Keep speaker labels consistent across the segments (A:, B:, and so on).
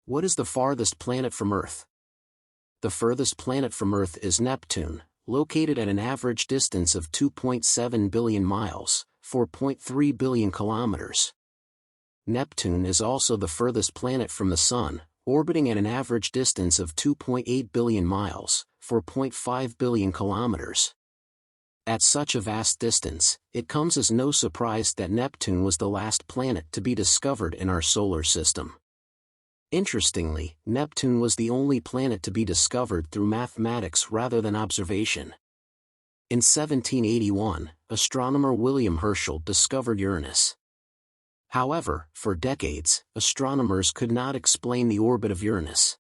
A: What is the farthest planet from Earth? The furthest planet from Earth is Neptune, located at an average distance of 2.7 billion miles, 4.3 billion kilometers. Neptune is also the furthest planet from the Sun, orbiting at an average distance of 2.8 billion miles, 4.5 billion kilometers. At such a vast distance, it comes as no surprise that Neptune was the last planet to be discovered in our solar system. Interestingly, Neptune was the only planet to be discovered through mathematics rather than observation. In 1781, astronomer William Herschel discovered Uranus. However, for decades, astronomers could not explain the orbit of Uranus.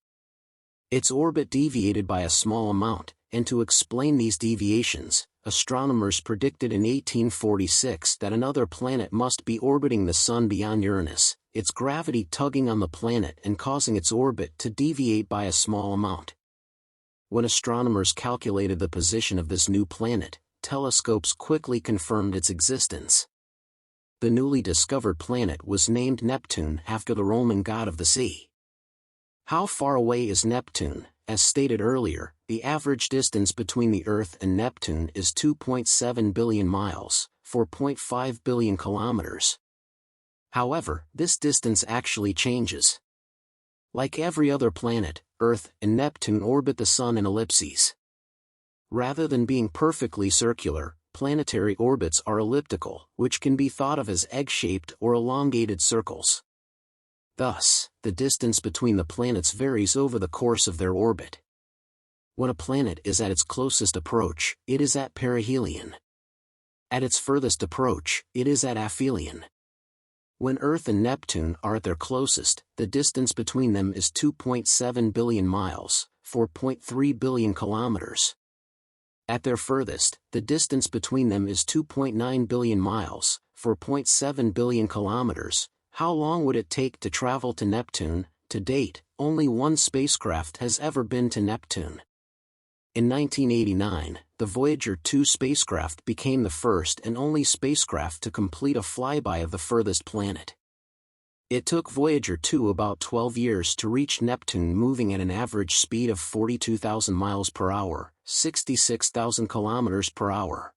A: Its orbit deviated by a small amount, and to explain these deviations, astronomers predicted in 1846 that another planet must be orbiting the Sun beyond Uranus, its gravity tugging on the planet and causing its orbit to deviate by a small amount. When astronomers calculated the position of this new planet, telescopes quickly confirmed its existence. The newly discovered planet was named Neptune after the Roman god of the sea. How far away is Neptune? As stated earlier, the average distance between the Earth and Neptune is 2.7 billion miles, 4.5 billion kilometers. However, this distance actually changes. Like every other planet, Earth and Neptune orbit the Sun in ellipses. Rather than being perfectly circular, planetary orbits are elliptical, which can be thought of as egg-shaped or elongated circles. Thus, the distance between the planets varies over the course of their orbit. When a planet is at its closest approach, it is at perihelion. At its furthest approach, it is at aphelion. When Earth and Neptune are at their closest, the distance between them is 2.7 billion miles, 4.3 billion kilometers. At their furthest, the distance between them is 2.9 billion miles, 4.7 billion kilometers. How long would it take to travel to Neptune? To date, only one spacecraft has ever been to Neptune. In 1989, the Voyager 2 spacecraft became the first and only spacecraft to complete a flyby of the furthest planet. It took Voyager 2 about 12 years to reach Neptune, moving at an average speed of 42,000 miles per hour, 66,000 kilometers per hour.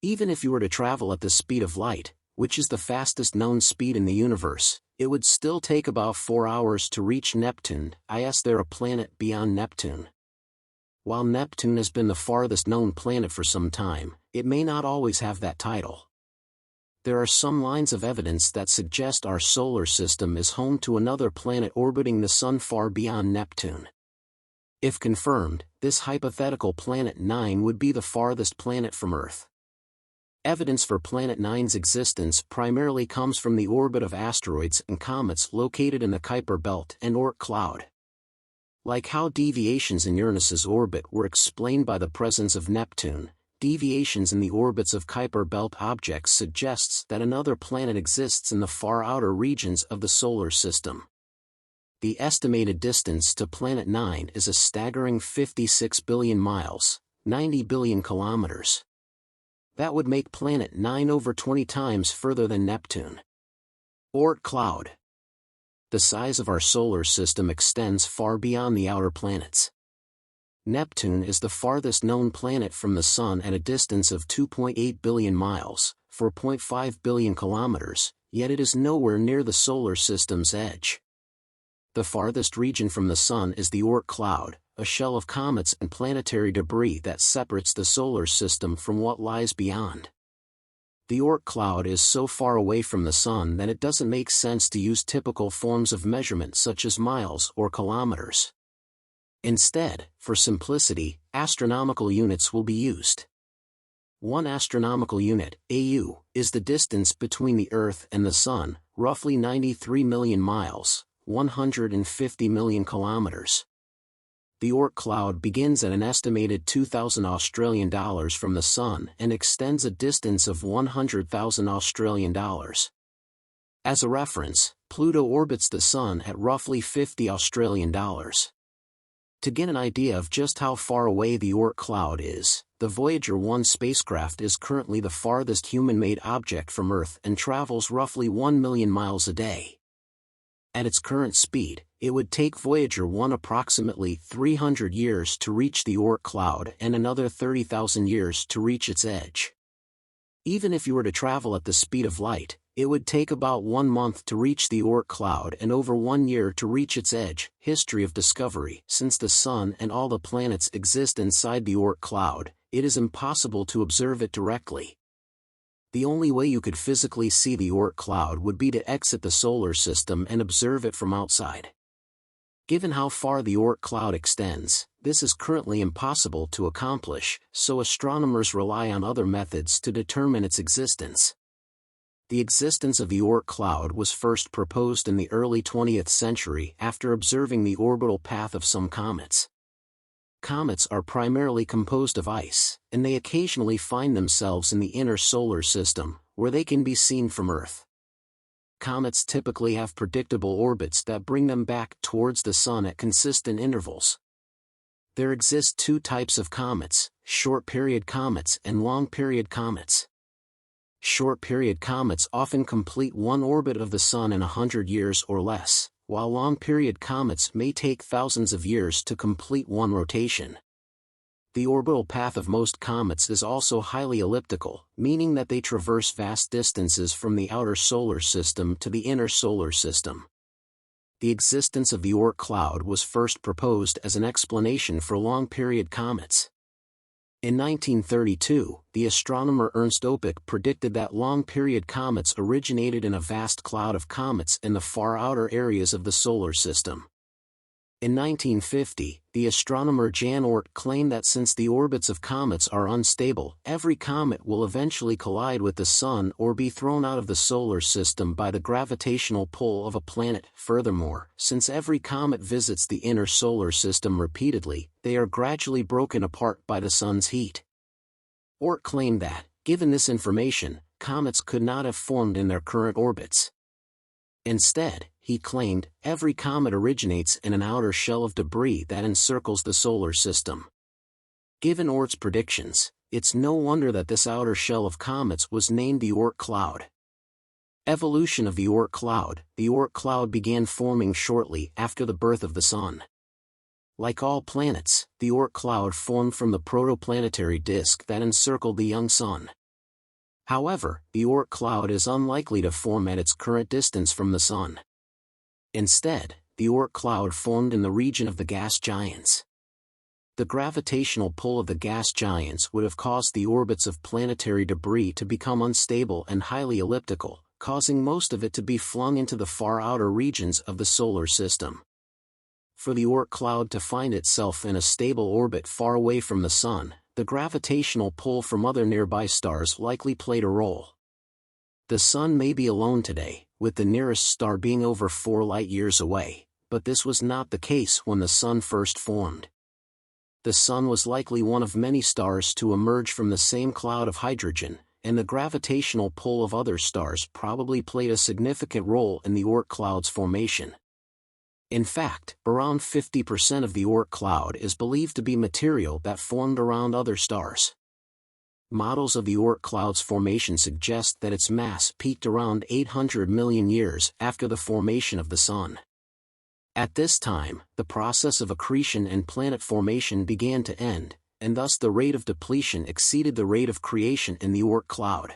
A: Even if you were to travel at the speed of light, which is the fastest known speed in the universe, it would still take about 4 hours to reach Neptune. Is there a planet beyond Neptune? While Neptune has been the farthest known planet for some time, it may not always have that title. There are some lines of evidence that suggest our solar system is home to another planet orbiting the Sun far beyond Neptune. If confirmed, this hypothetical Planet 9 would be the farthest planet from Earth. Evidence for Planet 9's existence primarily comes from the orbit of asteroids and comets located in the Kuiper Belt and Oort cloud. Like how deviations in Uranus's orbit were explained by the presence of Neptune, deviations in the orbits of Kuiper Belt objects suggests that another planet exists in the far outer regions of the solar system. The estimated distance to Planet 9 is a staggering 56 billion miles, 90 billion kilometers. That would make Planet 9 over 20 times further than Neptune. Oort cloud. The size of our solar system extends far beyond the outer planets. Neptune is the farthest known planet from the Sun at a distance of 2.8 billion miles, 4.5 billion kilometers, yet it is nowhere near the solar system's edge. The farthest region from the Sun is the Oort cloud, a shell of comets and planetary debris that separates the solar system from what lies beyond. The Oort cloud is so far away from the Sun that it doesn't make sense to use typical forms of measurement such as miles or kilometers. Instead, for simplicity, astronomical units will be used. 1 astronomical unit, AU, is the distance between the Earth and the Sun, roughly 93 million miles, 150 million kilometers. The Oort cloud begins at an estimated 2,000 Australian dollars from the Sun and extends a distance of 100,000 Australian dollars. As a reference, Pluto orbits the Sun at roughly 50 Australian dollars. To get an idea of just how far away the Oort cloud is, the Voyager 1 spacecraft is currently the farthest human-made object from Earth and travels roughly 1 million miles a day. At its current speed, it would take Voyager 1 approximately 300 years to reach the Oort cloud and another 30,000 years to reach its edge. Even if you were to travel at the speed of light, it would take about 1 month to reach the Oort cloud and over 1 year to reach its edge. History of discovery. Since the Sun and all the planets exist inside the Oort cloud, it is impossible to observe it directly. The only way you could physically see the Oort cloud would be to exit the solar system and observe it from outside. Given how far the Oort cloud extends, this is currently impossible to accomplish, so astronomers rely on other methods to determine its existence. The existence of the Oort cloud was first proposed in the early 20th century after observing the orbital path of some comets. Comets are primarily composed of ice, and they occasionally find themselves in the inner solar system, where they can be seen from Earth. Comets typically have predictable orbits that bring them back towards the Sun at consistent intervals. There exist two types of comets, short-period comets and long-period comets. Short-period comets often complete one orbit of the Sun in 100 years or less, while long-period comets may take thousands of years to complete one rotation. The orbital path of most comets is also highly elliptical, meaning that they traverse vast distances from the outer solar system to the inner solar system. The existence of the Oort cloud was first proposed as an explanation for long-period comets. In 1932, the astronomer Ernst Öpik predicted that long-period comets originated in a vast cloud of comets in the far outer areas of the solar system. In 1950, the astronomer Jan Oort claimed that since the orbits of comets are unstable, every comet will eventually collide with the Sun or be thrown out of the solar system by the gravitational pull of a planet. Furthermore, since every comet visits the inner solar system repeatedly, they are gradually broken apart by the Sun's heat. Oort claimed that, given this information, comets could not have formed in their current orbits. Instead, he claimed, every comet originates in an outer shell of debris that encircles the solar system. Given Oort's predictions, it's no wonder that this outer shell of comets was named the Oort cloud. Evolution of the Oort cloud. The Oort cloud began forming shortly after the birth of the Sun. Like all planets, the Oort cloud formed from the protoplanetary disk that encircled the young Sun. However, the Oort cloud is unlikely to form at its current distance from the Sun. Instead, the Oort cloud formed in the region of the gas giants. The gravitational pull of the gas giants would have caused the orbits of planetary debris to become unstable and highly elliptical, causing most of it to be flung into the far outer regions of the solar system. For the Oort cloud to find itself in a stable orbit far away from the Sun, the gravitational pull from other nearby stars likely played a role. The Sun may be alone today, with the nearest star being over 4 light-years away, but this was not the case when the Sun first formed. The Sun was likely one of many stars to emerge from the same cloud of hydrogen, and the gravitational pull of other stars probably played a significant role in the Oort cloud's formation. In fact, around 50% of the Oort cloud is believed to be material that formed around other stars. Models of the Oort cloud's formation suggest that its mass peaked around 800 million years after the formation of the Sun. At this time, the process of accretion and planet formation began to end, and thus the rate of depletion exceeded the rate of creation in the Oort cloud.